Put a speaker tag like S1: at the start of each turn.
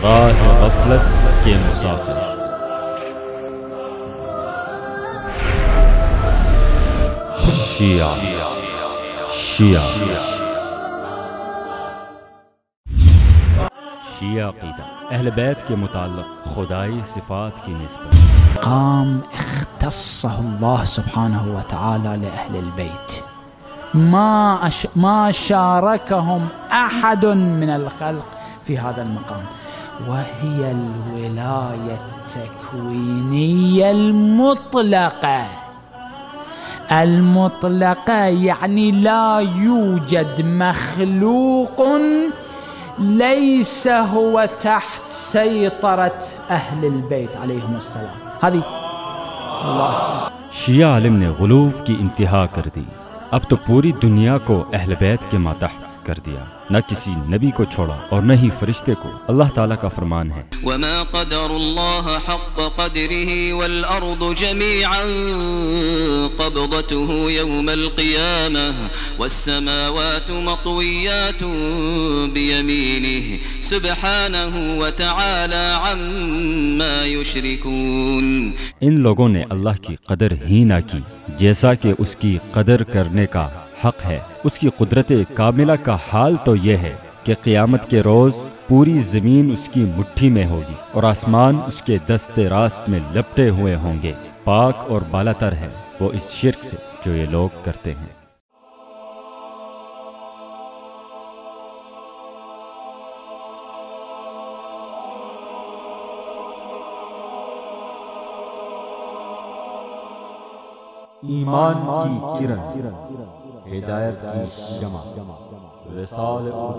S1: राह गफलत के मुसाफिर। शिया शिया शिया अक़ीदा अहले बैत के मुताल्लिक़ खुदाई सिफ़ात की निस्बत।
S2: काम इख्तस्सहुल्लाह सुब्हानहु व तआला लिअहलिल बैत ما شاركهم أحد من الخلق في هذا المقام، وهي الولاية التكوينية المطلقة، يعني لا يوجد مخلوق ليس هو تحت سيطرة أهل البيت عليهم السلام। هذه الله।
S1: शिया आलिम ने गुलूफ की इंतहा कर दी। अब तो पूरी दुनिया को अहले बैत के मातहत कर दिया, न किसी नबी को छोड़ा और न ही फरिश्ते को। अल्लाह ताला का फरमान है,
S3: वमा क़दरुल्लाह हक़्क़ क़द्रिही वल अर्दु जमीअन क़ब्दतुहु यौमल क़ियामह वस्समावातु मत्विय्यातुन बियमीनिही सुब्हानहु व तआला अम्मा युश्रिकून।
S1: इन लोगों ने अल्लाह की कदर ही ना की जैसा कि उसकी कदर करने का हक है। उसकी कुदरत कामिला का हाल तो यह है कि क़यामत के रोज़ पूरी ज़मीन उसकी मुट्ठी में होगी और आसमान उसके दस्ते रास्त में लपटे हुए होंगे। पाक और बालातर है वो इस शिर्क से जो ये लोग करते हैं। ईमान की किरण, हिदायत की शमा, रिसाल
S4: उद।